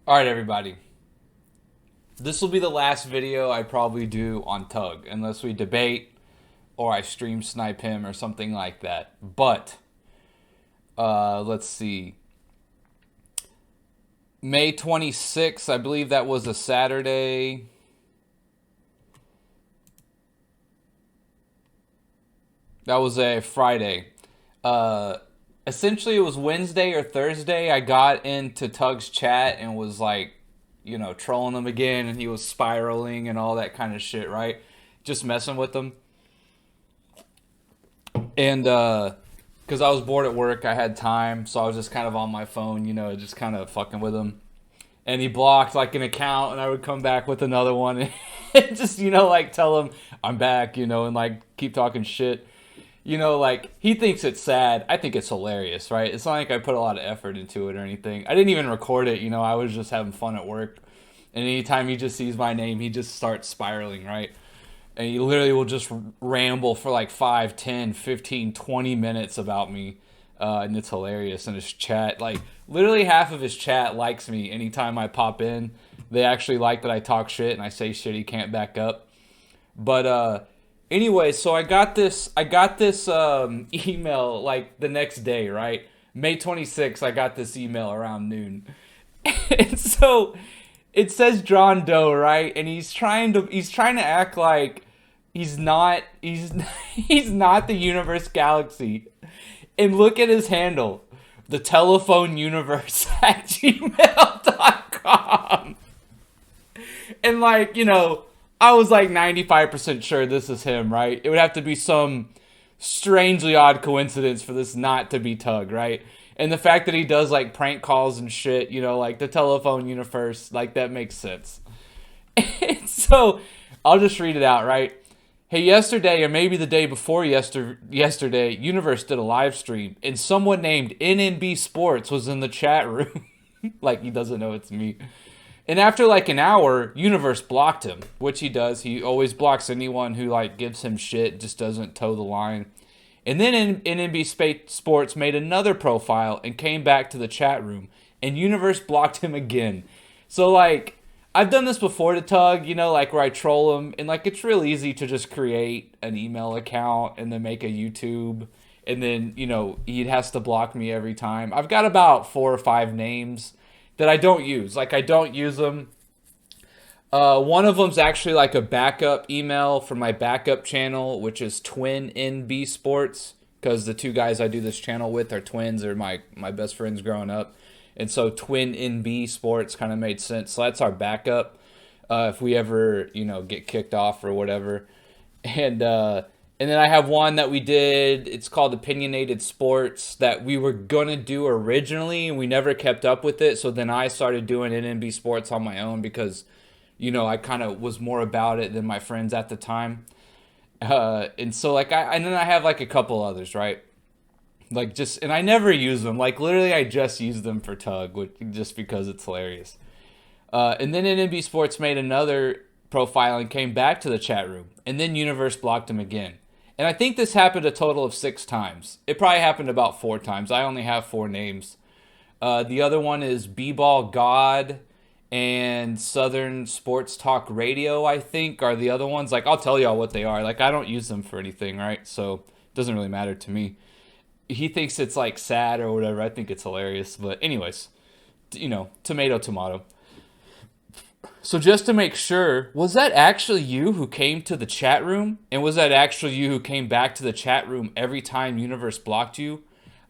All right, everybody. This will be the last video I probably do on Tug, unless we debate or I stream snipe him or something like that. But let's see. May 26th, I believe that was a Saturday. That was a Friday. Uh, Essentially, it was Wednesday or Thursday. I got into Tug's chat and was like, trolling him again, and he was spiraling and all that kind of shit, right? Just messing with him. And because I was bored at work, I had time, so I was just kind of on my phone, just kind of fucking with him. And he blocked like an account, and I would come back with another one, and just like tell him I'm back, and like keep talking shit. Like he thinks it's sad. I think it's hilarious, right? It's not like I put a lot of effort into it or anything. I didn't even record it, I was just having fun at work. And anytime he just sees my name, he just starts spiraling, right? And he literally will just ramble for like 5, 10, 15, 20 minutes about me. And it's hilarious. And his chat, like literally half of his chat likes me anytime I pop in. They actually like that I talk shit and I say shit he can't back up. But anyway, so I got this email like the next day, right? May 26th, I got this email around noon. And so it says John Doe, right? And he's trying to act like he's he's not the universe galaxy. And look at his handle. The telephone universe at gmail.com. And like, I was like 95% sure this is him, right? It would have to be some strangely odd coincidence for this not to be Tug, right? And the fact that he does like prank calls and shit, like the telephone universe, like that makes sense. And so I'll just read it out, right? Hey, yesterday or maybe the day before yesterday, Universe did a live stream and someone named NNB Sports was in the chat room. Like he doesn't know it's me. And after like an hour, Universe blocked him, which he does. He always blocks anyone who like gives him shit, just doesn't toe the line. And then NNB Sports made another profile and came back to the chat room, and Universe blocked him again. So like I've done this before to Tug, like where I troll him, and like it's real easy to just create an email account and then make a YouTube, and then he has to block me every time. I've got about 4 or 5 names that I don't use. Like I don't use them. One of them's actually like a backup email from my backup channel, which is Twin NB Sports, because the two guys I do this channel with are twins. They're my best friends growing up, and so Twin NB Sports kind of made sense. So that's our backup if we ever get kicked off or whatever. And then I have one that we did. It's called Opinionated Sports that we were gonna do originally, and we never kept up with it. So then I started doing NNB Sports on my own because, I kind of was more about it than my friends at the time. And so and then I have like a couple others, right? Like and I never use them. Like literally, I just use them for Tug, just because it's hilarious. And then NNB Sports made another profile and came back to the chat room, and then Universe blocked him again. And I think this happened a total of 6 times. It probably happened about 4 times. I only have 4 names. The other one is B-Ball God and Southern Sports Talk Radio, I think, are the other ones. Like, I'll tell y'all what they are. Like, I don't use them for anything, right? So, it doesn't really matter to me. He thinks it's, like, sad or whatever. I think it's hilarious. But anyways, tomato, tomato. So just to make sure, was that actually you who came to the chat room? And was that actually you who came back to the chat room every time Universe blocked you?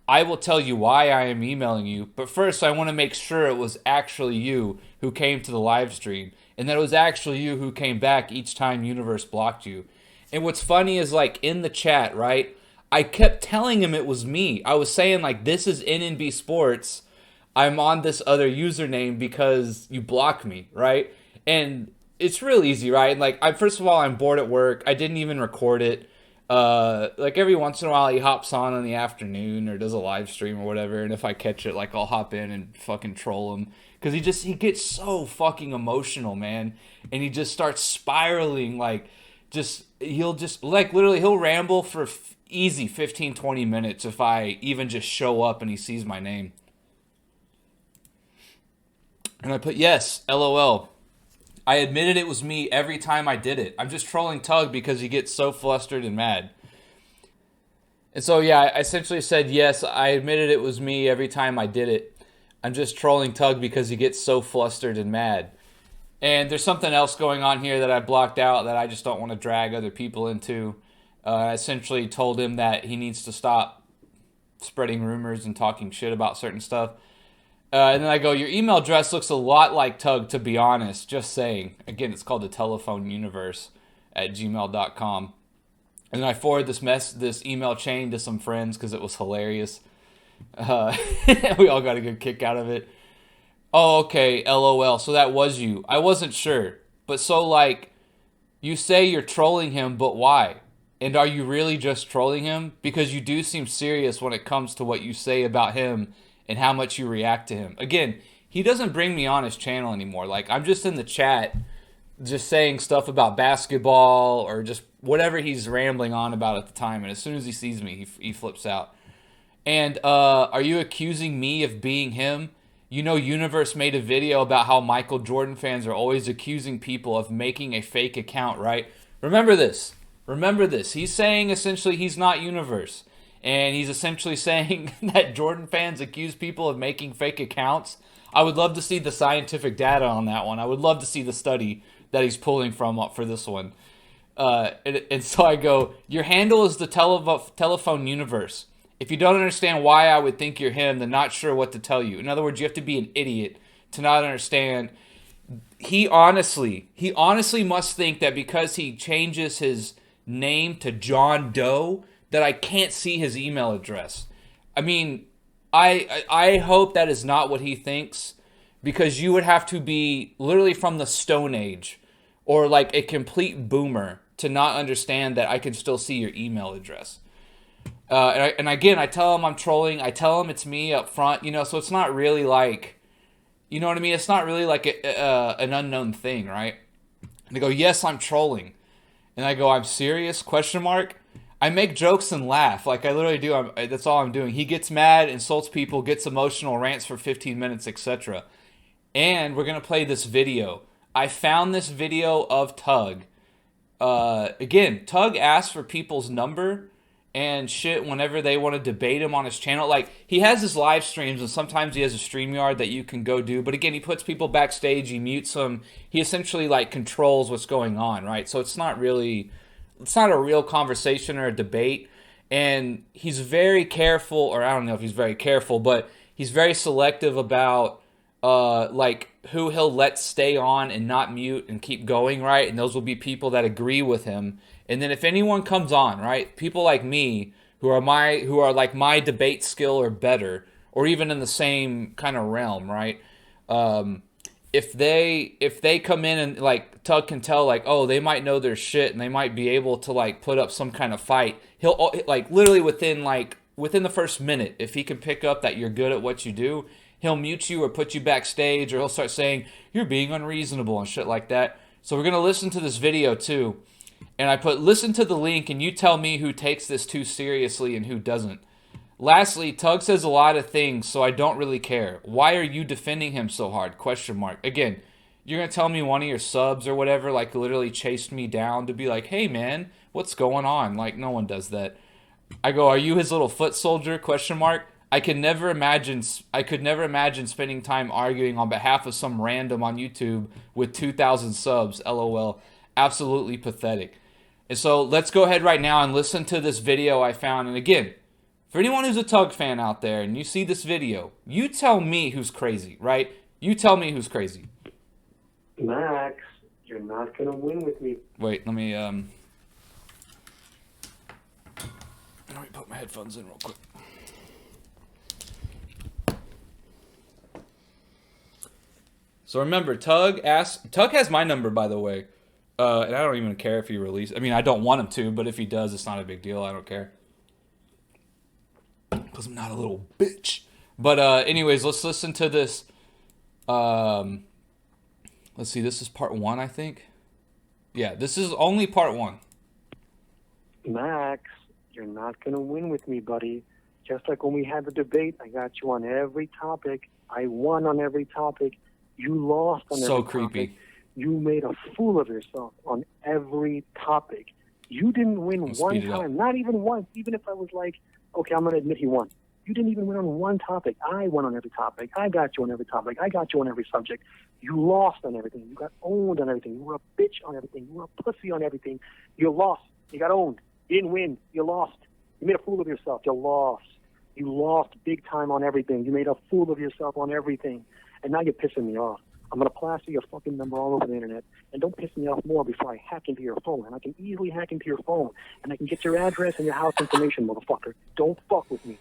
I will tell you why I am emailing you, but first I want to make sure it was actually you who came to the live stream, and that it was actually you who came back each time Universe blocked you. And what's funny is like in the chat, right? I kept telling him it was me. I was saying like, this is NNB Sports. I'm on this other username because you blocked me, right? And it's real easy, right? Like, first of all, I'm bored at work. I didn't even record it. Like every once in a while, he hops on in the afternoon or does a live stream or whatever. And if I catch it, like I'll hop in and fucking troll him because he gets so fucking emotional, man, and he just starts spiraling. Like, he'll just like literally he'll ramble for easy 15, 20 minutes if I even just show up and he sees my name. And I put, yes, LOL. I admitted it was me every time I did it. I'm just trolling Tug because he gets so flustered and mad. And so, yeah, I essentially said, yes, I admitted it was me every time I did it. I'm just trolling Tug because he gets so flustered and mad. And there's something else going on here that I blocked out that I just don't want to drag other people into. I essentially told him that he needs to stop spreading rumors and talking shit about certain stuff. And then I go, your email address looks a lot like Tug, to be honest. Just saying. Again, it's called the telephone universe at gmail.com. And then I forwarded this email chain to some friends because it was hilarious. We all got a good kick out of it. Oh, okay, LOL. So that was you. I wasn't sure. But so, like, you say you're trolling him, but why? And are you really just trolling him? Because you do seem serious when it comes to what you say about him and how much you react to him. Again, he doesn't bring me on his channel anymore. Like, I'm just in the chat just saying stuff about basketball or just whatever he's rambling on about at the time. And as soon as he sees me, he flips out. And are you accusing me of being him? You know, Universe made a video about how Michael Jordan fans are always accusing people of making a fake account, right? Remember this. Remember this. He's saying essentially he's not Universe. And he's essentially saying that Jordan fans accuse people of making fake accounts. I would love to see the scientific data on that one. I would love to see the study that he's pulling from up for this one. And so I go, your handle is the telephone universe. If you don't understand why I would think you're him, then not sure what to tell you. In other words, you have to be an idiot to not understand. He honestly must think that because he changes his name to John Doe, that I can't see his email address. I mean, I hope that is not what he thinks, because you would have to be literally from the Stone Age or like a complete boomer to not understand that I can still see your email address. And again, I tell him I'm trolling. I tell him it's me up front, you know, so it's not really like, you know what I mean? It's not really like an unknown thing, right? And they go, yes, I'm trolling. And I go, I'm serious? Question mark. I make jokes and laugh. Like, I literally do. That's all I'm doing. He gets mad, insults people, gets emotional, rants for 15 minutes, etc. And we're going to play this video. I found this video of Tug. Again, Tug asks for people's number and shit whenever they want to debate him on his channel. Like, he has his live streams, and sometimes he has a StreamYard that you can go do. But again, he puts people backstage, he mutes them. He essentially, like, controls what's going on, right? So it's not a real conversation or a debate. And he's very careful, or I don't know if he's very careful, but he's very selective about, like, who he'll let stay on and not mute and keep going, right? And those will be people that agree with him. And then if anyone comes on, right, people like me who are like my debate skill or better, or even in the same kind of realm, right? If they come in and like Tug can tell, like, oh, they might know their shit and they might be able to like put up some kind of fight. He'll like literally within the first minute, if he can pick up that you're good at what you do, he'll mute you or put you backstage, or he'll start saying you're being unreasonable and shit like that. So we're gonna listen to this video too. And I put, listen to the link and you tell me who takes this too seriously and who doesn't. Lastly, Tug says a lot of things, so I don't really care. Why are you defending him so hard? Question mark. Again, you're going to tell me one of your subs or whatever, like, literally chased me down to be like, hey, man, what's going on? Like, no one does that. I go, are you his little foot soldier? Question mark. I could never imagine spending time arguing on behalf of some random on YouTube with 2,000 subs. LOL. Absolutely pathetic. And so let's go ahead right now and listen to this video I found. And again, for anyone who's a Tug fan out there and you see this video, you tell me who's crazy, right? You tell me who's crazy. Max, you're not going to win with me. Wait, let me put my headphones in real quick. So remember, Tug has my number, by the way. And I don't even care if he releases. I mean, I don't want him to, but if he does, it's not a big deal. I don't care. Because I'm not a little bitch. But anyways, let's listen to this. Let's see, this is part 1, I think. Yeah, this is only part 1. Max, you're not going to win with me, buddy. Just like when we had the debate, I got you on every topic. I won on every topic. You lost on So every creepy. topic. You made a fool of yourself on every topic. You didn't win Let's one speed it up. time, not even once, even if I was like, okay, I'm going to admit he won. You didn't even win on one topic. I won on every topic. I got you on every topic. I got you on every subject. You lost on everything. You got owned on everything. You were a bitch on everything. You were a pussy on everything. You lost. You got owned. You didn't win. You lost. You made a fool of yourself. You lost. You lost big time on everything. You made a fool of yourself on everything. And now you're pissing me off. I'm going to plaster your fucking number all over the internet. And don't piss me off more before I hack into your phone. And I can easily hack into your phone. And I can get your address and your house information, motherfucker. Don't fuck with me.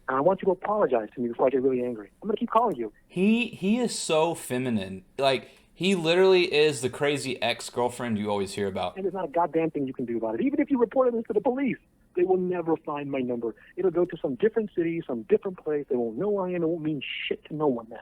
And I want you to apologize to me before I get really angry. I'm going to keep calling you. He is so feminine. Like, he literally is the crazy ex-girlfriend you always hear about. And there's not a goddamn thing you can do about it. Even if you reported this to the police, they will never find my number. It'll go to some different city, some different place. They won't know I am. It won't mean shit to no one, man.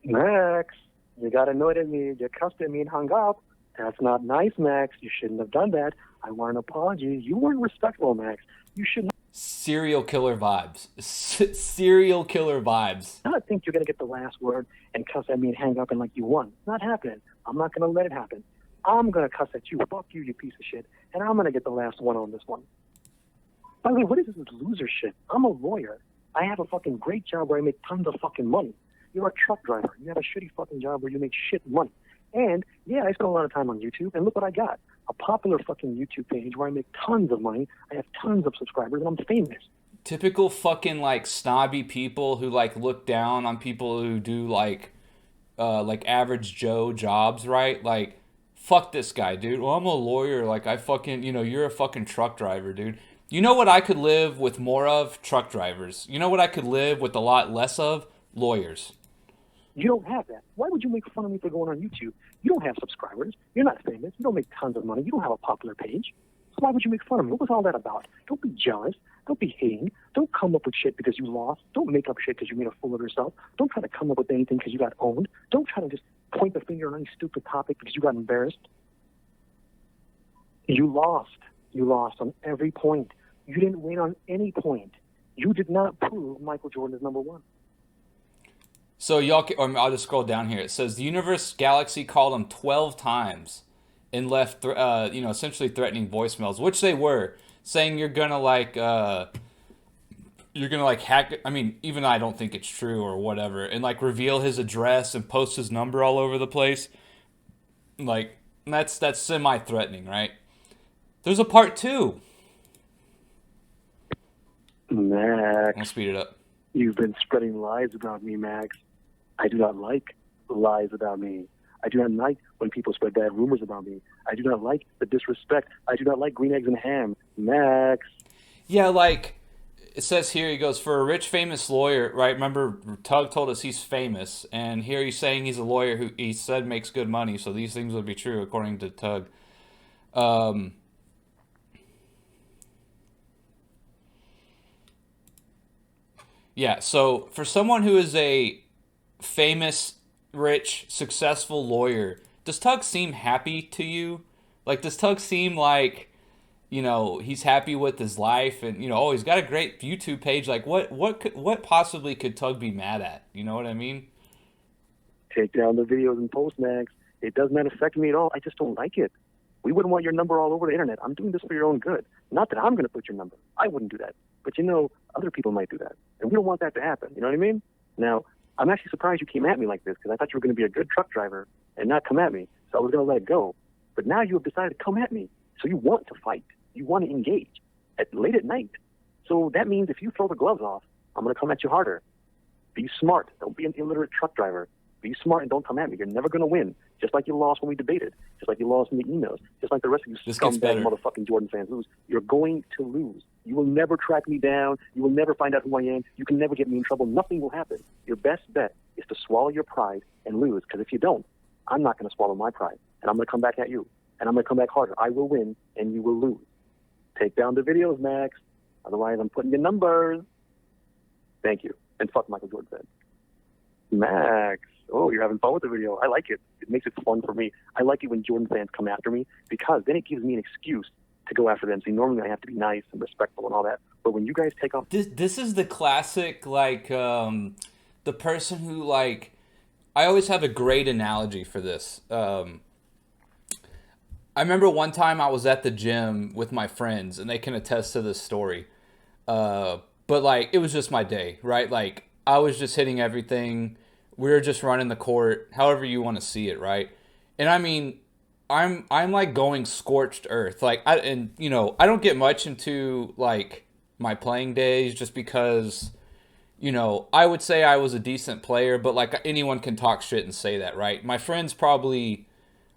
Max, you got annoyed at me. You cussed at me and hung up. That's not nice, Max. You shouldn't have done that. I want an apology. You weren't respectful, Max. You should Serial killer vibes. Serial killer vibes. not think you're going to get the last word and cuss at me and hang up and like you won. It's not happening. I'm not going to let it happen. I'm going to cuss at you. Fuck you, you piece of shit. And I'm going to get the last one on this one. By the way, what is this loser shit? I'm a lawyer. I have a fucking great job where I make tons of fucking money. You're a truck driver. You have a shitty fucking job where you make shit money. And, yeah, I spend a lot of time on YouTube, and look what I got. A popular fucking YouTube page where I make tons of money, I have tons of subscribers, and I'm famous. Typical fucking, like, snobby people who, like, look down on people who do, like average Joe jobs, right? Like, fuck this guy, dude. Well, I'm a lawyer. Like, I fucking, you're a fucking truck driver, dude. You know what I could live with more of? Truck drivers. You know what I could live with a lot less of? Lawyers. You don't have that. Why would you make fun of me for going on YouTube? You don't have subscribers. You're not famous. You don't make tons of money. You don't have a popular page. So why would you make fun of me? What was all that about? Don't be jealous. Don't be hating. Don't come up with shit because you lost. Don't make up shit because you made a fool of yourself. Don't try to come up with anything because you got owned. Don't try to just point the finger on any stupid topic because you got embarrassed. You lost. You lost on every point. You didn't win on any point. You did not prove Michael Jordan is number one. So I'll just scroll down here. It says the universe galaxy called him 12 times and left, essentially threatening voicemails, which they were, saying you're gonna hack it. I mean, even I don't think it's true or whatever, and like reveal his address and post his number all over the place. Like that's semi-threatening, right? There's a part 2. Max, I'll speed it up. you've been spreading lies about me, Max. I do not like lies about me. I do not like when people spread bad rumors about me. I do not like the disrespect. I do not like green eggs and ham. Max. Yeah, like it says here, he goes, for a rich, famous lawyer, right? Remember, Tug told us he's famous, and here he's saying he's a lawyer who he said makes good money, so these things would be true according to Tug. Yeah, so for someone who is a famous, rich, successful lawyer, does Tug seem happy to you? Like, does Tug seem like, he's happy with his life and, oh, he's got a great YouTube page. Like, what possibly could Tug be mad at? You know what I mean? Take down the videos and post, Max. It does not affect me at all. I just don't like it. We wouldn't want your number all over the internet. I'm doing this for your own good. Not that I'm going to put your number. I wouldn't do that. But, other people might do that. And we don't want that to happen. You know what I mean? Now, I'm actually surprised you came at me like this because I thought you were going to be a good truck driver and not come at me. So I was going to let it go. But now you have decided to come at me. So you want to fight. You want to engage late at night. So that means if you throw the gloves off, I'm going to come at you harder. Be smart. Don't be an illiterate truck driver. Be smart and don't come at me. You're never going to win. Just like you lost when we debated. Just like you lost in the emails. Just like the rest of you scumbag motherfucking Jordan fans lose. You're going to lose. You will never track me down. You will never find out who I am. You can never get me in trouble. Nothing will happen. Your best bet is to swallow your pride and lose. Because if you don't, I'm not going to swallow my pride. And I'm going to come back at you. And I'm going to come back harder. I will win and you will lose. Take down the videos, Max. Otherwise, I'm putting your numbers. Thank you. And fuck Michael Jordan said. Max. Oh, you're having fun with the video. I like it. It makes it fun for me. I like it when Jordan fans come after me because then it gives me an excuse to go after them. See, normally I have to be nice and respectful and all that. But when you guys take off... This is the classic, the person who, I always have a great analogy for this. I remember one time I was at the gym with my friends, and they can attest to this story. But like, it was just my day, right? Like, I was just hitting everything. We were just running the court, however you want to see it, right? And I mean, I'm like going scorched earth. Like, I don't get much into like my playing days just because I would say I was a decent player, but like anyone can talk shit and say that, right? My friends probably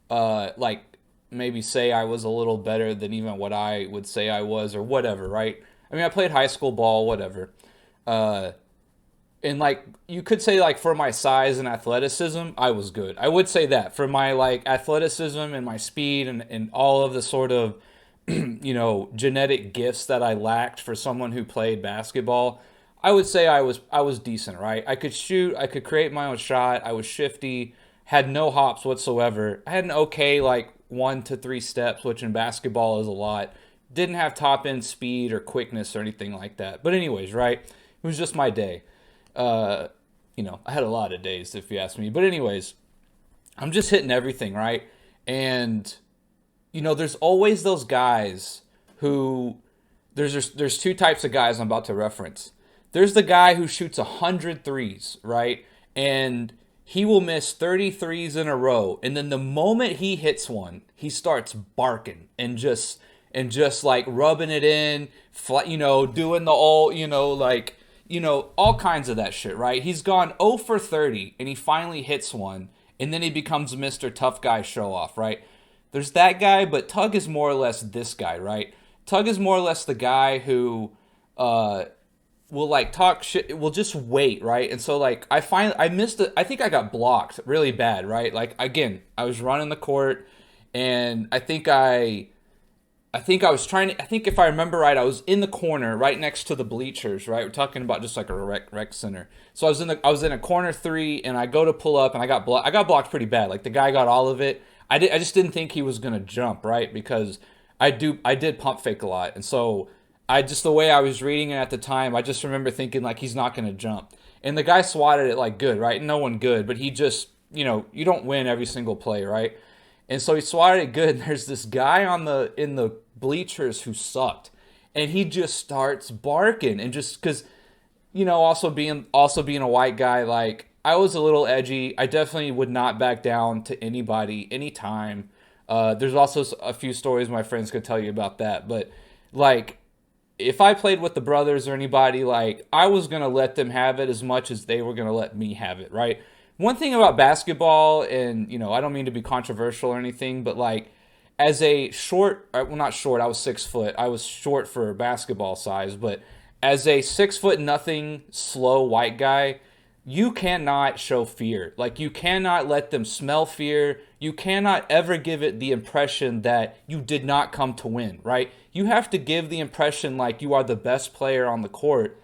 like maybe say I was a little better than even what I would say I was or whatever, right? I mean, I played high school ball, whatever. Uh, and like you could say like for my size and athleticism, I was good. I would say that for my like athleticism and my speed and all of the sort of genetic gifts that I lacked for someone who played basketball, I would say I was decent, right? I could shoot, I could create my own shot, I was shifty, had no hops whatsoever. I had an okay like 1 to 3 steps, which in basketball is a lot. Didn't have top end speed or quickness or anything like that. But anyways, right? It was just my day. Uh, I had a lot of days if you ask me. But anyways, I'm just hitting everything, right? And there's always those guys who there's two types of guys I'm about to reference. There's the guy who shoots 100 threes, right? And he will miss 30 threes in a row. And then the moment he hits one, he starts barking and just like rubbing it in, doing the all, like, all kinds of that shit, right? He's gone 0 for 30 and he finally hits one and then he becomes Mr. Tough Guy Show Off, right? There's that guy, but Tug is more or less this guy, right? Tug is more or less the guy who will like talk shit, will just wait, right? And so like I missed it. I think I got blocked really bad, right? Like again, I was running the court and I was trying to. I think if I remember right, I was in the corner, right next to the bleachers. Right, we're talking about just like a rec center. So I was in a corner three, and I go to pull up, and I got blocked pretty bad. Like the guy got all of it. I just didn't think he was gonna jump, right? Because I did pump fake a lot, and so the way I was reading it at the time, I just remember thinking like he's not gonna jump, and the guy swatted it like good, right? No one good, but he just you don't win every single play, right? And so he swatted it good. And there's this guy in the bleachers who sucked, and he just starts barking. And just because, also being a white guy, like I was a little edgy. I definitely would not back down to anybody, anytime. There's also a few stories my friends could tell you about that, but like if I played with the brothers or anybody, like I was gonna let them have it as much as they were gonna let me have it, right? One thing about basketball, and I don't mean to be controversial or anything, but like as a short, well not short, I was 6 foot. I was short for basketball size, but as a 6 foot nothing slow white guy, you cannot show fear. Like you cannot let them smell fear. You cannot ever give it the impression that you did not come to win, right? You have to give the impression like you are the best player on the court,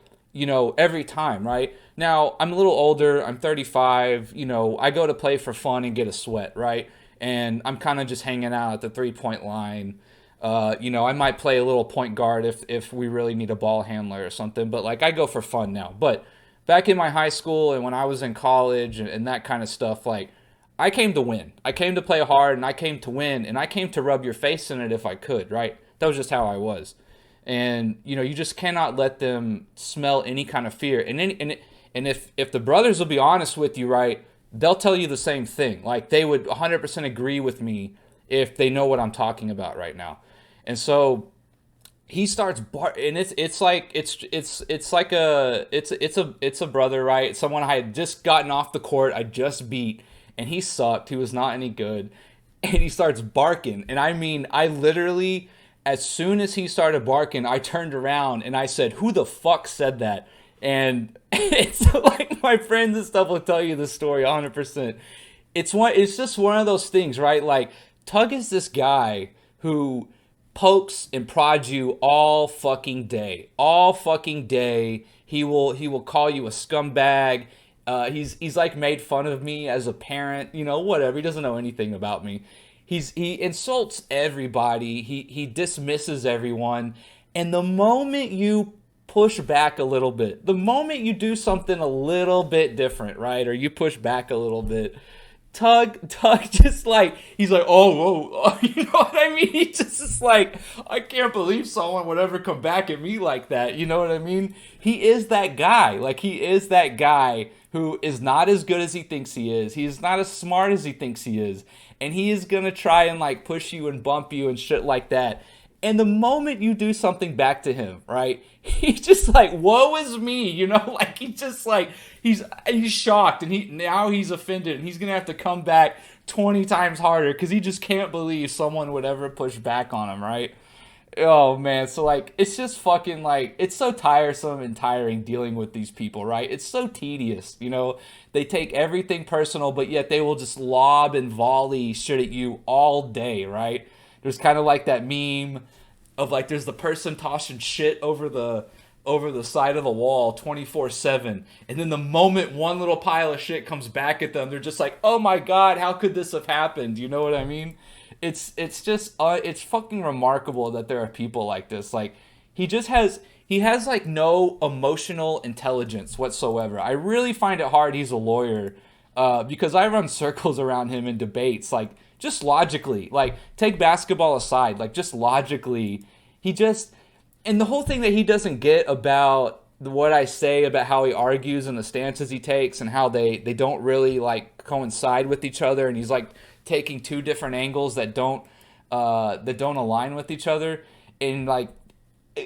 every time, right? Now, I'm a little older. I'm 35. I go to play for fun and get a sweat, right? And I'm kind of just hanging out at the 3-point line. I might play a little point guard if we really need a ball handler or something. But like I go for fun now. But back in my high school and when I was in college and that kind of stuff, like I came to win. I came to play hard and I came to win and I came to rub your face in it if I could, right? That was just how I was. And you just cannot let them smell any kind of fear. And if the brothers will be honest with you, right, they'll tell you the same thing. Like they would 100% agree with me if they know what I'm talking about right now. And so he starts and it's like it's a brother, right? Someone I had just gotten off the court, I just beat, and he sucked. He was not any good, and he starts barking. And I mean, I literally, as soon as he started barking, I turned around and I said, "Who the fuck said that?" And it's like my friends and stuff will tell you the story 100%. It's just one of those things, right? Like Tug is this guy who pokes and prods you all fucking day. All fucking day. He will call you a scumbag. He's like made fun of me as a parent, whatever. He doesn't know anything about me. He insults everybody. He dismisses everyone. And the moment you push back a little bit. The moment you do something a little bit different, right? Or you push back a little bit, Tug just like, he's like, oh, you know what I mean? He just is like, I can't believe someone would ever come back at me like that. You know what I mean? He is that guy. Like, he is that guy who is not as good as he thinks he is. He's not as smart as he thinks he is. And he is gonna try and like push you and bump you and shit like that. And the moment you do something back to him, right? He's just like, woe is me, you know? Like, he just like, he's shocked, and he's offended, and he's gonna have to come back 20 times harder because he just can't believe someone would ever push back on him, right? Oh man, so like, it's just fucking like, it's so tiresome and tiring dealing with these people, right? It's so tedious, you know? They take everything personal, but yet they will just lob and volley shit at you all day, right? There's kind of like that meme of like, there's the person tossing shit over the side of the wall 24/7, and then the moment one little pile of shit comes back at them, they're just like, oh my god, how could this have happened? You know what I mean? It's just it's fucking remarkable that there are people like this. Like, he has like no emotional intelligence whatsoever. I really find it hard he's a lawyer, because I run circles around him in debates. Like, just logically, like, take basketball aside, like, just logically, he just, and the whole thing that he doesn't get about what I say about how he argues and the stances he takes and how they don't really like coincide with each other, and he's like taking two different angles that don't align with each other, and like,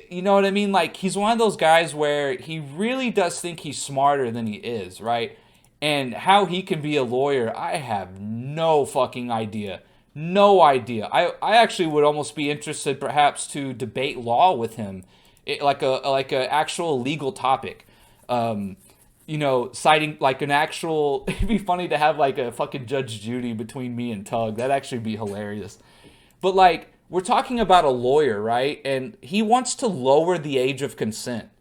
you know what I mean? Like, he's one of those guys where he really does think he's smarter than he is, right? And how he can be a lawyer, I have no fucking idea. No idea. I actually would almost be interested perhaps to debate law with him. Like a actual legal topic. You know, citing like an actual, it'd be funny to have like a fucking Judge Judy between me and Tug. That'd actually be hilarious. But like, we're talking about a lawyer, right? And he wants to lower the age of consent.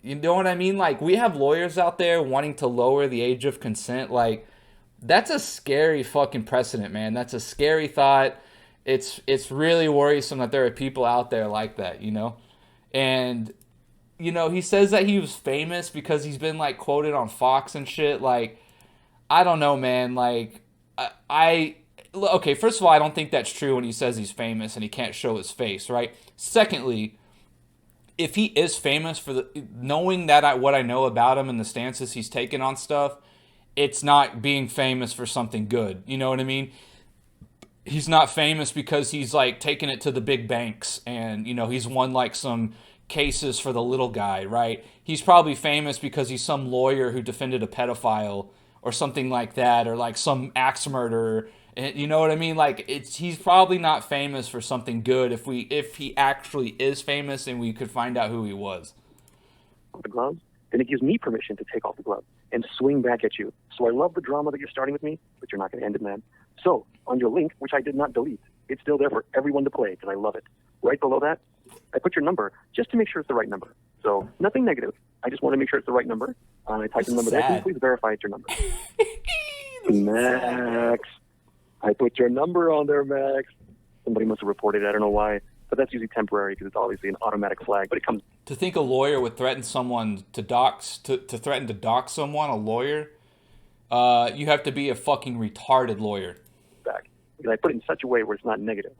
You know what I mean? Like, we have lawyers out there wanting to lower the age of consent. Like, that's a scary fucking precedent, man. That's a scary thought. It's really worrisome that there are people out there like that, you know? And, you know, he says that he was famous because he's been, like, quoted on Fox and shit. Like, I don't know, man. Like, okay, first of all, I don't think that's true when he says he's famous and he can't show his face, right? Secondly, if he is famous for knowing that what I know about him and the stances he's taken on stuff, it's not being famous for something good. You know what I mean? He's not famous because he's like taking it to the big banks and, you know, he's won like some cases for the little guy, right? He's probably famous because he's some lawyer who defended a pedophile or something like that, or like some axe murderer. You know what I mean? Like, he's probably not famous for something good if he actually is famous and we could find out who he was. The gloves, then it gives me permission to take off the gloves and swing back at you. So I love the drama that you're starting with me, but you're not going to end it, man. So on your link, which I did not delete, it's still there for everyone to play because I love it. Right below that, I put your number just to make sure it's the right number. So nothing negative. I just want to make sure it's the right number. I type the number there. Can you please verify it's your number? Max. I put your number on there, Max. Somebody must have reported it. I don't know why. But that's usually temporary because it's obviously an automatic flag. But it comes. To think a lawyer would threaten someone to threaten to dox someone, a lawyer, you have to be a fucking retarded lawyer. Back. Because I put it in such a way where it's not negative.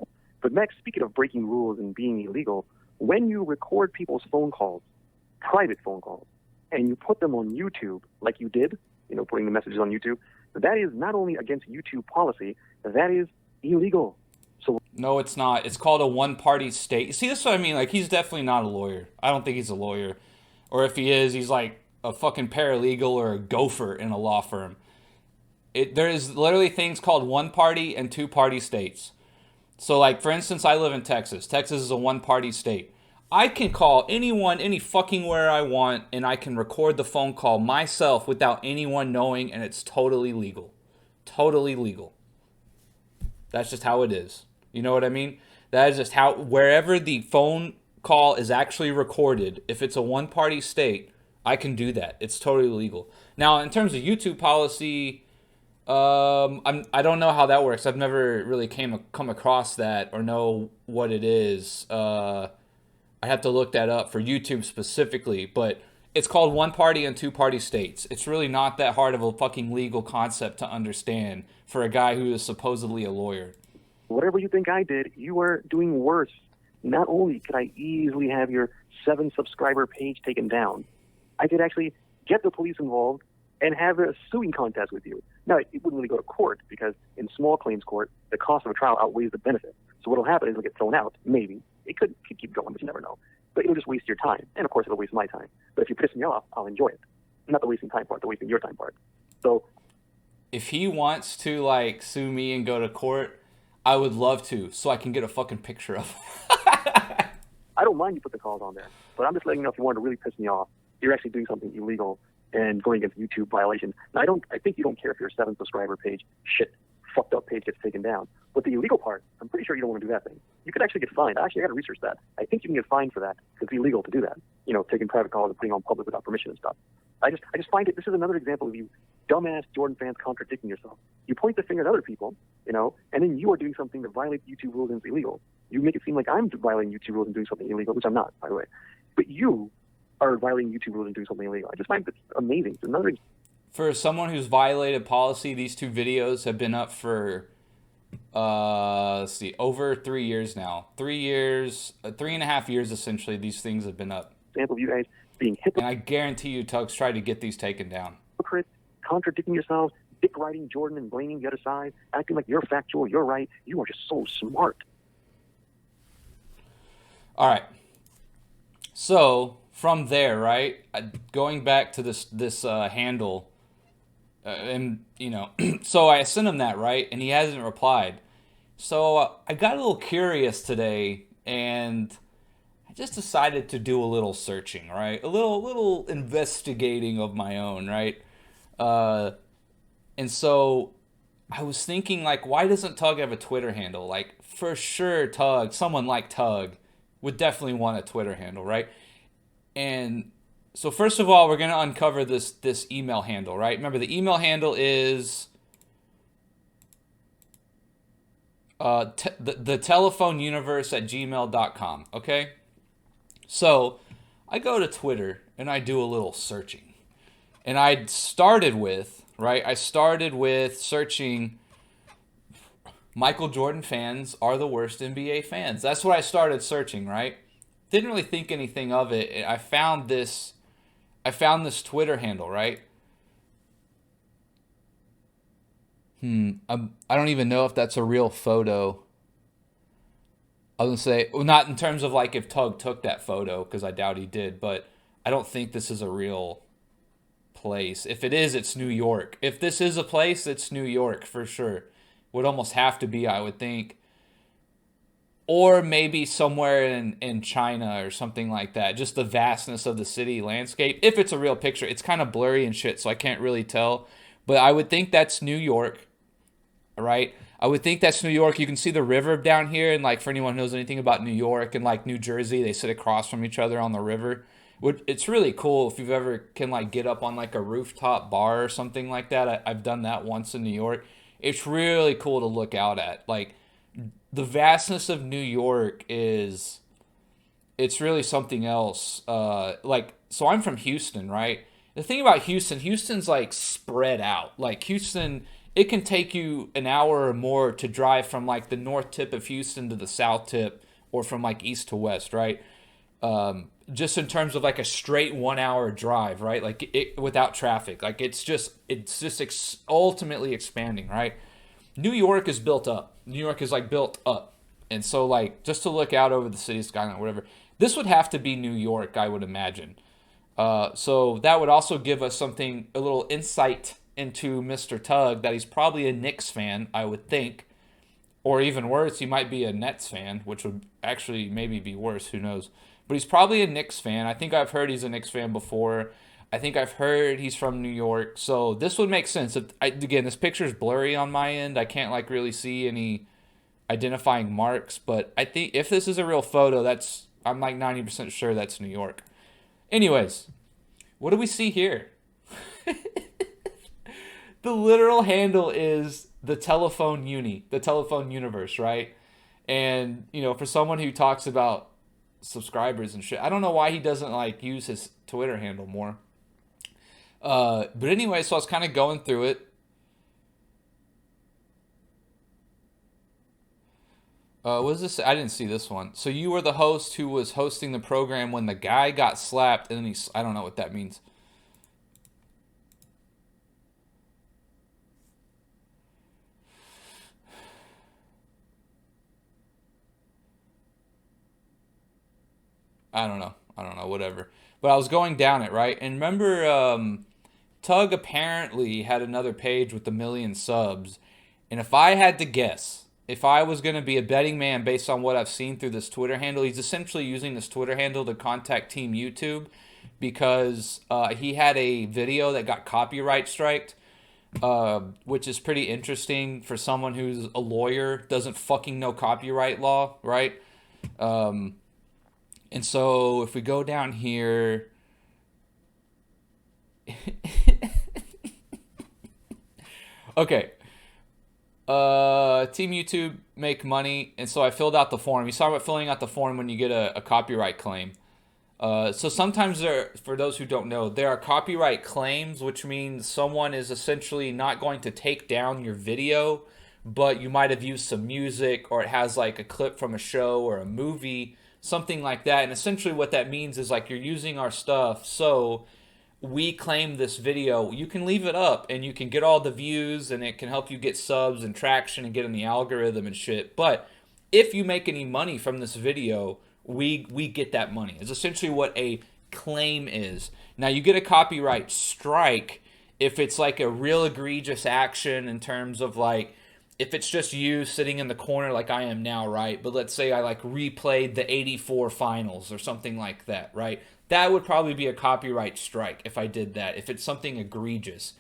But Max, speaking of breaking rules and being illegal, when you record people's phone calls, private phone calls, and you put them on YouTube, like you did, you know, putting the messages on YouTube, that is not only against YouTube policy, that is illegal. So no, it's not. It's called a one-party state. See, that's what I mean. Like, he's definitely not a lawyer. I don't think he's a lawyer. Or if he is, he's like a fucking paralegal or a gopher in a law firm. There is literally things called one-party and two-party states. So, like, for instance, I live in Texas. Texas is a one-party state. I can call anyone, any fucking where I want, and I can record the phone call myself without anyone knowing, and it's totally legal. Totally legal. That's just how it is. You know what I mean? That is just how, wherever the phone call is actually recorded, if it's a one-party state, I can do that. It's totally legal. Now, in terms of YouTube policy, I don't know how that works. I've never really come across that or know what it is. I I have to look that up for YouTube specifically, but it's called one party and two party states. It's really not that hard of a fucking legal concept to understand for a guy who is supposedly a lawyer. Whatever you think I did, you are doing worse. Not only could I easily have your 7-subscriber page taken down, I could actually get the police involved and have a suing contest with you. Now, it wouldn't really go to court because in small claims court, the cost of a trial outweighs the benefit. So what will happen is it'll get thrown out, maybe. It could keep going, but you never know. But it'll just waste your time. And, of course, it'll waste my time. But if you piss me off, I'll enjoy it. Not the wasting time part, the wasting your time part. So if he wants to, like, sue me and go to court, I would love to, so I can get a fucking picture of him. I don't mind you put the calls on there, but I'm just letting you know if you want to really piss me off, you're actually doing something illegal and going against YouTube violations. Now, I think you don't care if your 7-subscriber page, fucked up page gets taken down. But the illegal part, I'm pretty sure you don't want to do that thing. You could actually get fined. Actually, I got to research that. I think you can get fined for that because it's illegal to do that. You know, taking private calls and putting on public without permission and stuff. I just find it, this is another example of you dumbass Jordan fans contradicting yourself. You point the finger at other people, you know, and then you are doing something that violates YouTube rules and is illegal. You make it seem like I'm violating YouTube rules and doing something illegal, which I'm not, by the way. But you are violating YouTube rules and doing something illegal. I just find this amazing. It's another. For someone who's violated policy, these two videos have been up for, let's see, over 3 years now. 3 years, 3.5 years essentially, these things have been up. Example of you guys being And I guarantee you Tugs tried to get these taken down. hypocrites, contradicting yourselves, dick riding Jordan and blaming the other side, acting like you're factual, you're right. You are just so smart. All right. So from there, right, going back to this handle, and you know, so I sent him that, right, and he hasn't replied. So I got a little curious today, and I just decided to do a little searching, right, a little investigating of my own, right, and so I was thinking, like, why doesn't Tug have a Twitter handle? Like, for sure, Tug, someone like Tug, would definitely want a Twitter handle, right? And so first of all, we're going to uncover this email handle, right? Remember, the email handle is the telephoneuniverse@gmail.com, okay? So I go to Twitter and I do a little searching. And I started with searching Michael Jordan fans are the worst NBA fans. That's what I started searching, right? Didn't really think anything of it. I found this Twitter handle, right? I don't even know if that's a real photo. I was going to say, well, not in terms of like if Tug took that photo, because I doubt he did, but I don't think this is a real place. If it is, it's New York. If this is a place, it's New York for sure. Would almost have to be, I would think. Or maybe somewhere in China or something like that. Just the vastness of the city landscape. If it's a real picture, it's kind of blurry and shit, so I can't really tell. But I would think that's New York, right? I would think that's New York. You can see the river down here, and like for anyone who knows anything about New York and like New Jersey, they sit across from each other on the river. It's really cool if you've ever can like get up on like a rooftop bar or something like that. I've done that once in New York. It's really cool to look out at. Like the vastness of New York it's really something else. Like, so I'm from Houston, right? The thing about Houston's like spread out. Like Houston, it can take you an hour or more to drive from like the north tip of Houston to the south tip, or from like east to west, right? Just in terms of like a straight 1 hour drive, right? Like it without traffic. Like it's just ultimately expanding, right? New York is built up. New York is like built up. And so like just to look out over the city skyline or whatever, this would have to be New York, I would imagine. So that would also give us a little insight into Mr. Tug, that he's probably a Knicks fan, I would think. Or even worse, he might be a Nets fan, which would actually maybe be worse, who knows. But he's probably a Knicks fan. I think I've heard he's a Knicks fan before. I think I've heard he's from New York. So this would make sense. Again, this picture's blurry on my end. I can't like really see any identifying marks. But I think if this is a real photo, I'm like 90% sure that's New York. Anyways, what do we see here? The literal handle is the telephone universe, right? And, you know, for someone who talks about subscribers and shit. I don't know why he doesn't like use his Twitter handle more. But anyway, so I was kind of going through it. What is this? I didn't see this one. So you were the host who was hosting the program when the guy got slapped, and then I don't know what that means. I don't know. I don't know. Whatever. But I was going down it, right? And remember, Tug apparently had another page with 1 million subs. And if I had to guess, if I was going to be a betting man based on what I've seen through this Twitter handle, he's essentially using this Twitter handle to contact Team YouTube because he had a video that got copyright striked, which is pretty interesting for someone who's a lawyer, doesn't fucking know copyright law, right? And so if we go down here, okay. Team YouTube make money, and so I filled out the form. You saw about filling out the form when you get a copyright claim. So sometimes for those who don't know, there are copyright claims, which means someone is essentially not going to take down your video, but you might have used some music or it has like a clip from a show or a movie, something like that. And essentially what that means is like you're using our stuff, so we claim this video. You can leave it up and you can get all the views and it can help you get subs and traction and get in the algorithm and shit. But if you make any money from this video, we get that money. It's essentially what a claim is. Now you get a copyright strike if it's like a real egregious action in terms of like if it's just you sitting in the corner like I am now, right? But let's say I like replayed the 84 finals or something like that, right? That would probably be a copyright strike if I did that. If it's something egregious,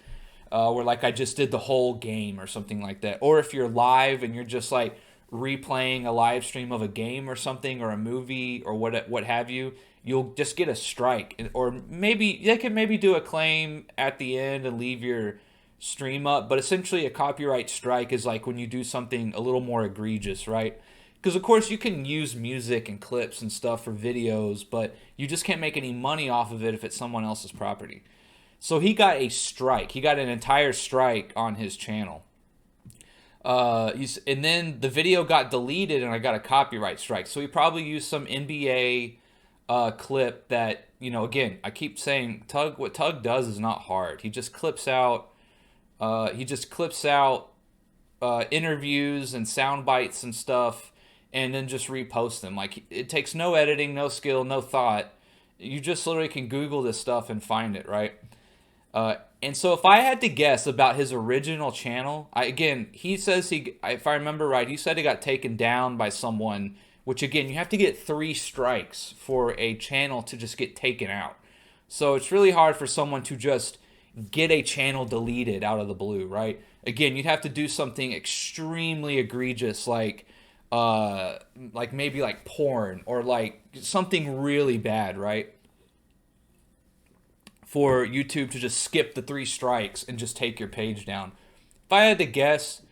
or like I just did the whole game or something like that. Or if you're live and you're just like replaying a live stream of a game or something or a movie or what have you, you'll just get a strike. Or maybe they can maybe do a claim at the end and leave your stream up. But essentially a copyright strike is like when you do something a little more egregious, right? Because, of course, you can use music and clips and stuff for videos, but you just can't make any money off of it if it's someone else's property. So he got a strike. He got an entire strike on his channel. And then the video got deleted and I got a copyright strike. So he probably used some NBA clip that, you know, again, I keep saying what Tug does is not hard. He just clips out interviews and sound bites and stuff and then just repost them. Like, it takes no editing, no skill, no thought. You just literally can Google this stuff and find it, right? And so if I had to guess about his original channel, he says if I remember right, he said he got taken down by someone, which again, you have to get 3 strikes for a channel to just get taken out. So it's really hard for someone to just get a channel deleted out of the blue, right? Again, you'd have to do something extremely egregious like maybe like porn or like something really bad, right? For YouTube to just skip the 3 strikes and just take your page down. If I had to guess,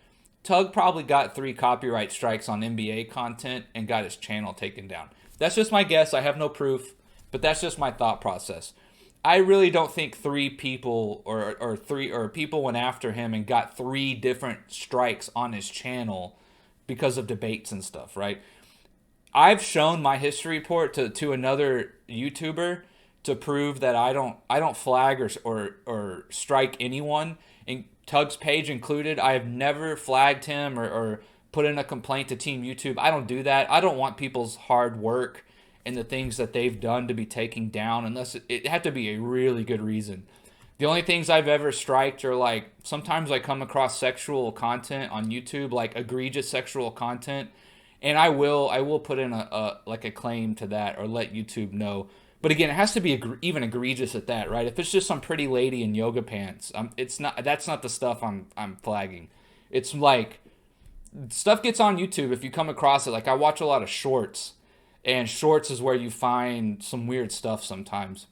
Tug probably got 3 copyright strikes on NBA content and got his channel taken down. That's just my guess. I have no proof, but that's just my thought process. I really don't think 3 people or people went after him and got 3 different strikes on his channel because of debates and stuff, right? I've shown my history report to another YouTuber to prove that I don't flag or strike anyone, and Tug's page included. I have never flagged him or put in a complaint to Team YouTube. I don't do that. I don't want people's hard work and the things that they've done to be taken down unless it had to be a really good reason. The only things I've ever striked are like sometimes I come across sexual content on YouTube, like egregious sexual content, and I will put in a claim to that or let YouTube know. But again, it has to be even egregious at that, right? If it's just some pretty lady in yoga pants, that's not the stuff I'm flagging. It's like stuff gets on YouTube if you come across it. Like I watch a lot of shorts, and shorts is where you find some weird stuff sometimes.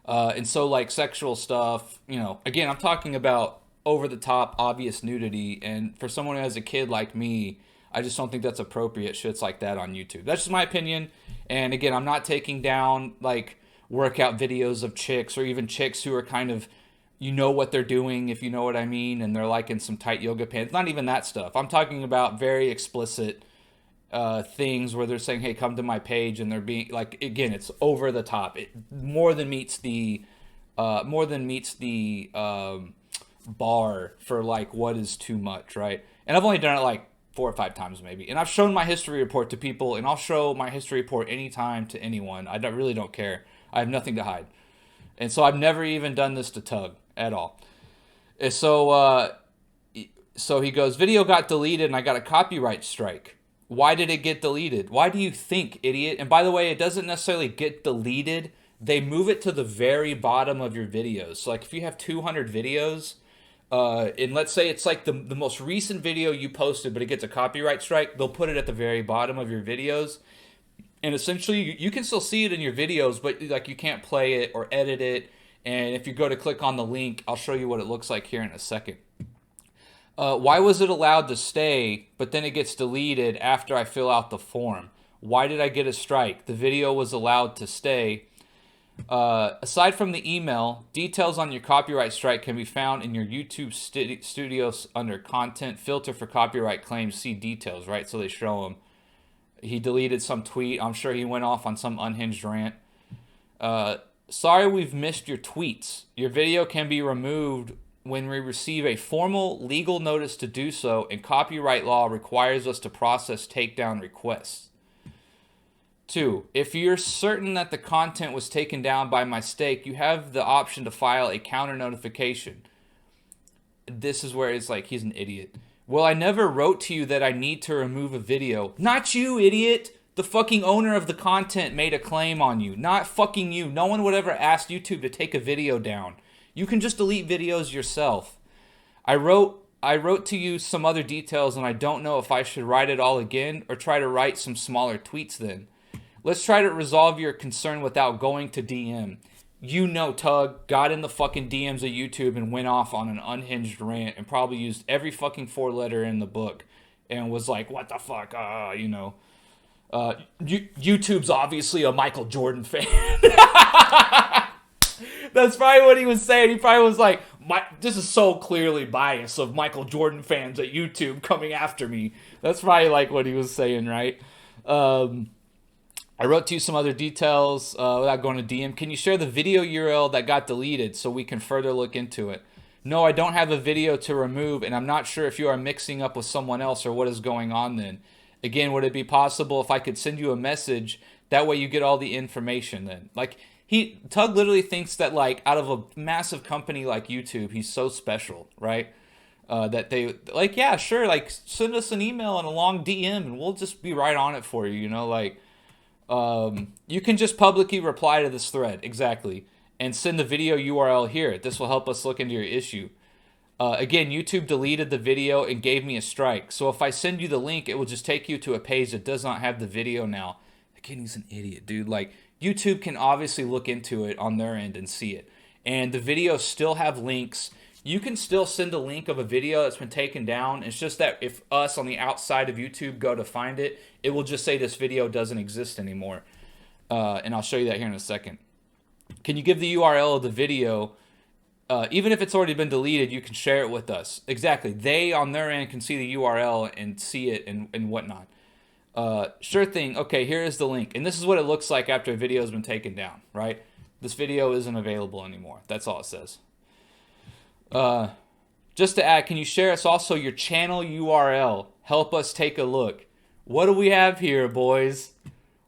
And so like sexual stuff, you know, again, I'm talking about over the top obvious nudity. And for someone who has a kid like me, I just don't think that's appropriate shits like that on YouTube. That's just my opinion. And again, I'm not taking down like workout videos of chicks or even chicks who are kind of, you know what they're doing, if you know what I mean, and they're like in some tight yoga pants. Not even that stuff. I'm talking about very explicit things where they're saying, hey, come to my page, and they're being like, again, it's over the top. It more than meets the bar for like what is too much, right? And I've only done it like 4 or 5 times maybe, and I've shown my history report to people, and I'll show my history report anytime to anyone. I really don't care. I have nothing to hide. And so I've never even done this to Tug at all. And so he goes, video got deleted and I got a copyright strike. Why did it get deleted? Why do you think, idiot? And by the way, it doesn't necessarily get deleted. They move it to the very bottom of your videos. So like if you have 200 videos, and let's say it's like the most recent video you posted, but it gets a copyright strike, they'll put it at the very bottom of your videos. And essentially, you can still see it in your videos, but like you can't play it or edit it. And if you go to click on the link, I'll show you what it looks like here in a second. Why was it allowed to stay, but then it gets deleted after I fill out the form? Why did I get a strike? The video was allowed to stay. Aside from the email, details on your copyright strike can be found in your YouTube studios under content, filter for copyright claims, see details, right? So they show them. He deleted some tweet. I'm sure he went off on some unhinged rant. Sorry we've missed your tweets. Your video can be removed when we receive a formal legal notice to do so, and copyright law requires us to process takedown requests. 2, if you're certain that the content was taken down by mistake, you have the option to file a counter notification. This is where it's like, he's an idiot. Well, I never wrote to you that I need to remove a video. Not you, idiot. The fucking owner of the content made a claim on you. Not fucking you. No one would ever ask YouTube to take a video down. You can just delete videos yourself. I wrote to you some other details, and I don't know if I should write it all again or try to write some smaller tweets then. Let's try to resolve your concern without going to DM. You know Tug got in the fucking DMs of YouTube and went off on an unhinged rant and probably used every fucking 4-letter in the book and was like, what the fuck, you know. YouTube's obviously a Michael Jordan fan. That's probably what he was saying. He probably was like, this is so clearly bias of Michael Jordan fans at YouTube coming after me. That's probably like what he was saying, right? I wrote to you some other details without going to DM. Can you share the video URL that got deleted so we can further look into it? No, I don't have a video to remove, and I'm not sure if you are mixing up with someone else or what is going on then. Again, would it be possible if I could send you a message? That way you get all the information then. Like, Tug literally thinks that, like, out of a massive company like YouTube, he's so special, right? That they, like, yeah, sure, like, send us an email and a long DM, and we'll just be right on it for you, you know, like, you can just publicly reply to this thread, exactly, and send the video URL here. This will help us look into your issue. Again, YouTube deleted the video and gave me a strike, so if I send you the link, it will just take you to a page that does not have the video now. Again, he's an idiot, dude. Like, YouTube can obviously look into it on their end and see it. And the videos still have links. You can still send a link of a video that's been taken down. It's just that if us on the outside of YouTube go to find it, it will just say this video doesn't exist anymore. And I'll show you that here in a second. Can you give the URL of the video? Even if it's already been deleted, you can share it with us. Exactly. They, on their end, can see the URL and see it and whatnot. Sure thing. Okay, here is the link. And this is what it looks like after a video has been taken down, right? This video isn't available anymore. That's all it says. Just to add, can you share us also your channel URL? Help us take a look. What do we have here, boys?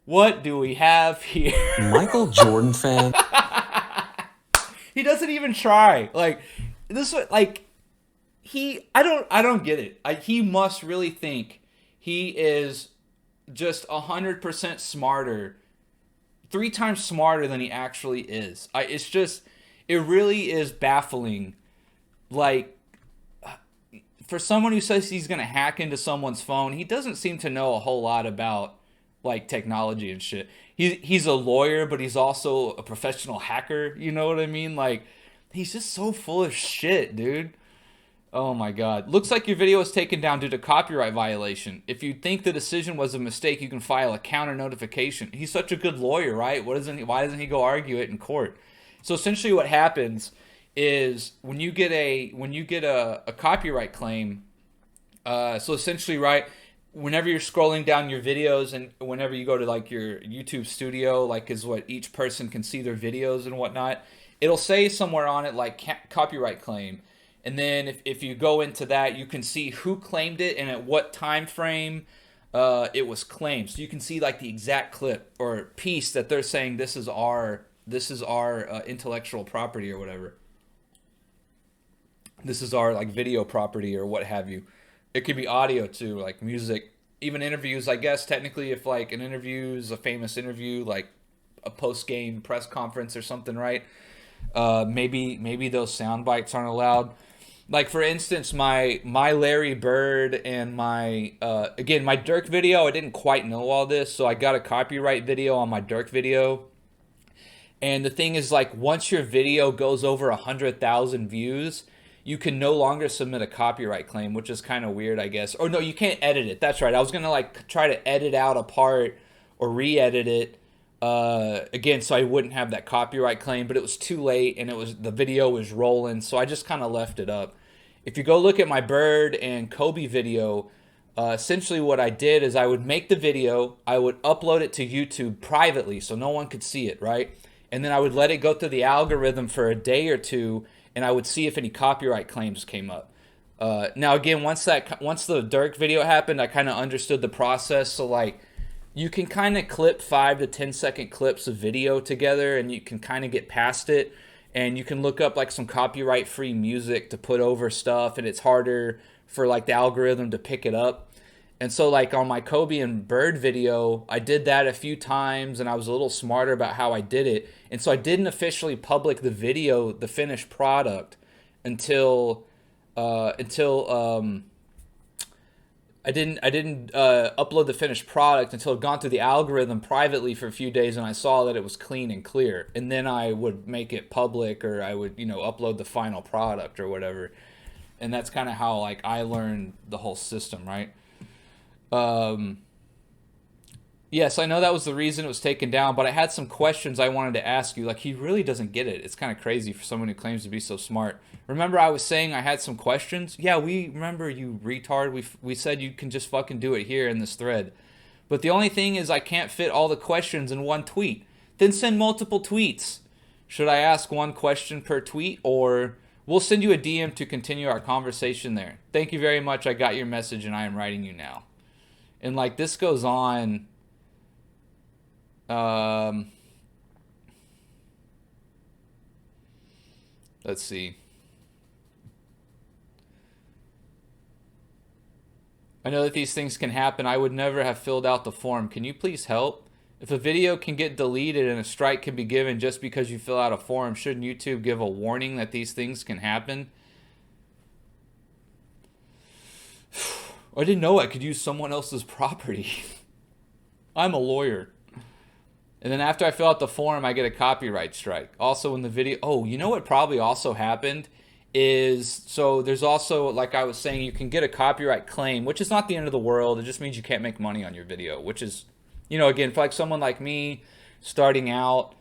What do we have here? Michael Jordan fan. He doesn't even try. Like, this, like, I don't get it. He must really think he is just 100% smarter, 3 times smarter than he actually is. It's just, it really is baffling. Like, for someone who says he's going to hack into someone's phone, he doesn't seem to know a whole lot about, like, technology and shit. He's a lawyer, but he's also a professional hacker. You know what I mean? Like, he's just so full of shit, dude. Oh my god. Looks like your video was taken down due to copyright violation. If you think the decision was a mistake, you can file a counter notification. He's such a good lawyer, right? Why doesn't he go argue it in court? So essentially what happens is when you get a copyright claim, so essentially, right, whenever you're scrolling down your videos and whenever you go to like your YouTube studio, like is what each person can see their videos and whatnot, it'll say somewhere on it like copyright claim. And then if you go into that, you can see who claimed it and at what time frame it was claimed. So you can see like the exact clip or piece that they're saying this is our intellectual property or whatever. This is our like video property or what have you. It could be audio too, like music, even interviews. I guess technically, if like an interview is a famous interview, like a post-game press conference or something, right? Maybe those sound bites aren't allowed. Like for instance, my Larry Bird and my again my Dirk video. I didn't quite know all this, so I got a copyright video on my Dirk video. And the thing is, like, once your video goes over 100,000 views, you can no longer submit a copyright claim, which is kind of weird, I guess. Or no, you can't edit it. That's right. I was gonna like try to edit out a part or re-edit it again, so I wouldn't have that copyright claim. But it was too late, and the video was rolling, so I just kind of left it up. If you go look at my Bird and Kobe video, essentially what I did is I would make the video, I would upload it to YouTube privately, so no one could see it, right? And then I would let it go through the algorithm for a day or two, and I would see if any copyright claims came up. Now again, once the Dirk video happened, I kind of understood the process. So like, you can kind of clip 5 to 10 second clips of video together, and you can kind of get past it, and you can look up like some copyright free music to put over stuff, and it's harder for like the algorithm to pick it up. And so like on my Kobe and Bird video, I did that a few times, and I was a little smarter about how I did it. And so I didn't officially public the video, the finished product, until I didn't upload the finished product until it had gone through the algorithm privately for a few days, and I saw that it was clean and clear. And then I would make it public, or I would, upload the final product or whatever. And that's kind of how like I learned the whole system, right? Yes, I know that was the reason it was taken down, but I had some questions I wanted to ask you. Like, he really doesn't get it. It's kind of crazy for someone who claims to be so smart. Remember I was saying I had some questions? Yeah, we remember, you retard. We said you can just fucking do it here in this thread. But the only thing is I can't fit all the questions in one tweet. Then send multiple tweets. Should I ask one question per tweet, or we'll send you a DM to continue our conversation there? Thank you very much. I got your message and I am writing you now. And like this goes on. Let's see. I know that these things can happen. I would never have filled out the form. Can you please help? If a video can get deleted and a strike can be given just because you fill out a form, shouldn't YouTube give a warning that these things can happen? I didn't know I could use someone else's property. I'm a lawyer. And then after I fill out the form, I get a copyright strike. Also in the video, oh, you know what probably also happened is, so there's also, like I was saying, you can get a copyright claim, which is not the end of the world. It just means you can't make money on your video, which is, again, for like someone like me starting out,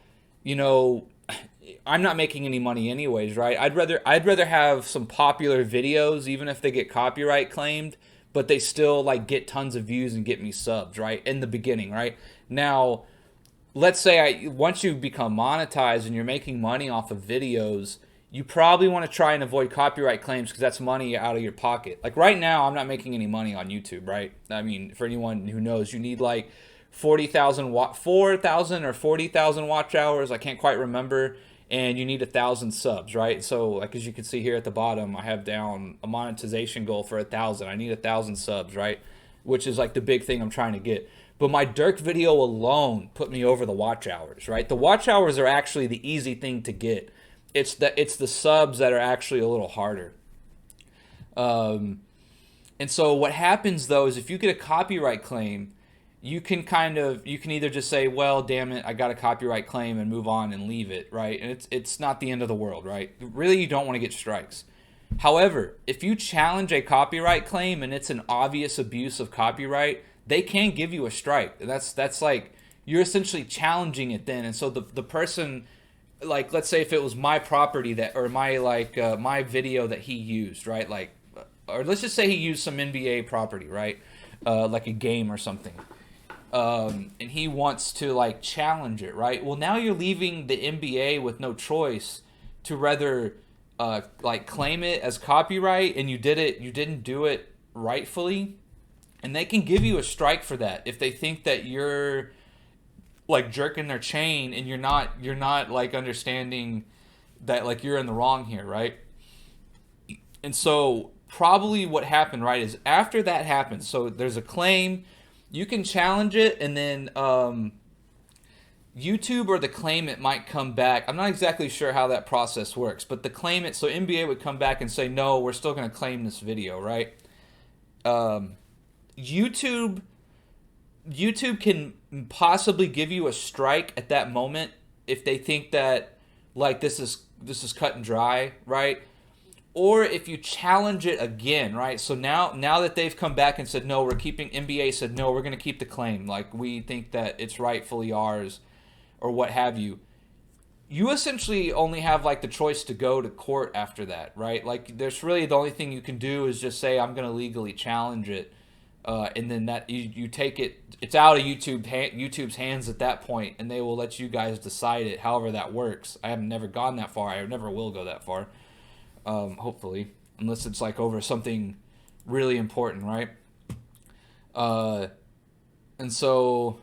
I'm not making any money anyways, right? I'd rather have some popular videos, even if they get copyright claimed, but they still like get tons of views and get me subs, right? In the beginning, right? Now, let's say once you become monetized and you're making money off of videos, you probably want to try and avoid copyright claims because that's money out of your pocket. Like right now, I'm not making any money on YouTube, right? I mean, for anyone who knows, you need like 4,000 or 40,000 watch hours. I can't quite remember. And you need 1,000 subs, right? So like, as you can see here at the bottom, I have down a monetization goal for 1,000. I need 1,000 subs, right? Which is like the big thing I'm trying to get. But my Dirk video alone put me over the watch hours, right? The watch hours are actually the easy thing to get. It's the subs that are actually a little harder. And so what happens though is if you get a copyright claim, you can either just say, well, damn it, I got a copyright claim, and move on and leave it, right? And it's not the end of the world, right? Really, you don't want to get strikes. However, if you challenge a copyright claim and it's an obvious abuse of copyright, they can give you a strike. That's like you're essentially challenging it then. And so the person, like, let's say if it was my property that, or my my video that he used, right? Like, or let's just say he used some NBA property, right? Like a game or something. And he wants to like challenge it, right? Well, now you're leaving the NBA with no choice to rather like claim it as copyright, and you didn't do it rightfully, and they can give you a strike for that if they think that you're like jerking their chain and you're not like understanding that like you're in the wrong here, right? And so probably what happened, right, is after that happens, so there's a claim, you can challenge it, and then YouTube or the claimant might come back. I'm not exactly sure how that process works, but the claimant, so NBA would come back and say, no, we're still going to claim this video, right? YouTube can possibly give you a strike at that moment if they think that like this is cut and dry, right? Or if you challenge it again, right? So now that they've come back and said no, NBA said no, we're going to keep the claim, like we think that it's rightfully ours, or what have you. You essentially only have like the choice to go to court after that, right? Like there's really the only thing you can do is just say I'm going to legally challenge it, and then that you take it's out of YouTube's hands at that point, and they will let you guys decide it. However that works. I have never gone that far. I never will go that far. Hopefully, unless it's like over something really important, right? And so.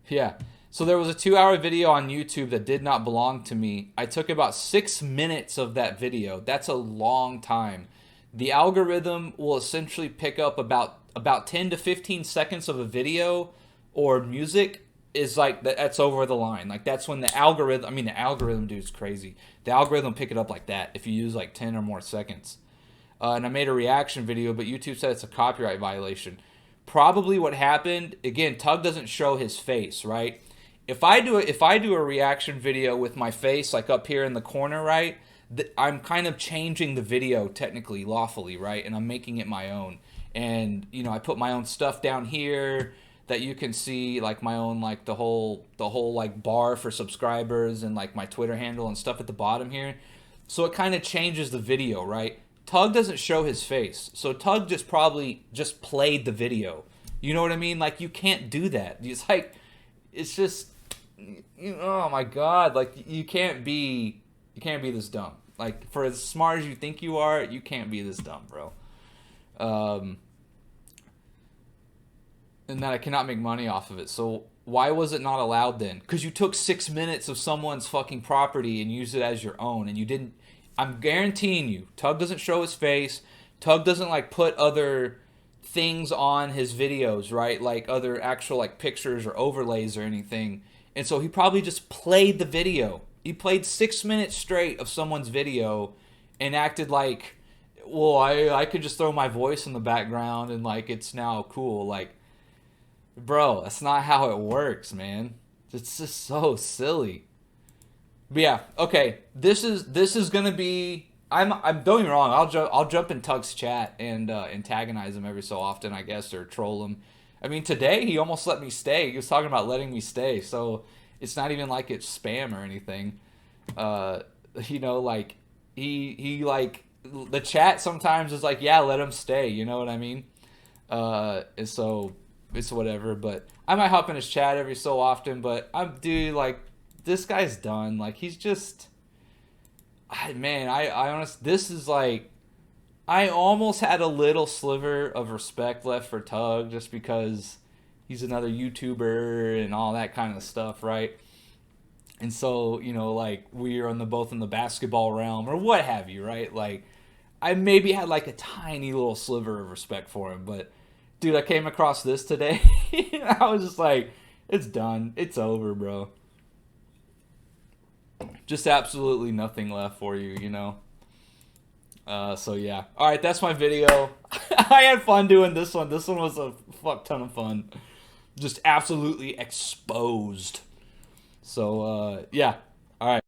Yeah. So there was a 2-hour video on YouTube that did not belong to me. I took about 6 minutes of that video. That's a long time. The algorithm will essentially pick up about 10 to 15 seconds of a video or music is like that's over the line. Like that's when the algorithm, dude, is crazy. The algorithm pick it up like that if you use like 10 or more seconds. And I made a reaction video, but YouTube said it's a copyright violation. Probably what happened, again, Tug doesn't show his face, right? If I do a reaction video with my face like up here in the corner, right, I'm kind of changing the video technically, lawfully, right? And I'm making it my own. And, you know, I put my own stuff down here that you can see, like my own, like the whole like bar for subscribers and like my Twitter handle and stuff at the bottom here. So it kind of changes the video, right? Tug doesn't show his face, so Tug probably just played the video. You know what I mean? Like you can't do that. It's just, oh my god! Like you can't be this dumb. Like for as smart as you think you are, you can't be this dumb, bro. And that I cannot make money off of it. So why was it not allowed then? Because you took 6 minutes of someone's fucking property and used it as your own, and you didn't. I'm guaranteeing you, Tug doesn't show his face. Tug doesn't like put other things on his videos, right? Like other actual like pictures or overlays or anything. And so he probably just played the video. He played 6 minutes straight of someone's video and acted like, well, I could just throw my voice in the background and like it's now cool. Like, bro, that's not how it works, man. It's just so silly. But yeah, okay. This is gonna be. I'm don't get me wrong. I'll jump in Tug's chat and antagonize him every so often, I guess, or troll him. I mean, today he almost let me stay. He was talking about letting me stay, so it's not even like it's spam or anything. You know, like he like the chat sometimes is like, yeah, let him stay. You know what I mean? And so it's whatever. But I might hop in his chat every so often. But dude, like. This guy's done. Like he's just, man. I honestly, this is like, I almost had a little sliver of respect left for Tug just because he's another YouTuber and all that kind of stuff, right? And so you know, like we are both in the basketball realm or what have you, right? Like I maybe had like a tiny little sliver of respect for him, but dude, I came across this today. And I was just like, it's done. It's over, bro. Just absolutely nothing left for you, you know. So yeah. All right, that's my video. I had fun doing this one. This one was a fuck ton of fun. Just absolutely exposed. So yeah. All right.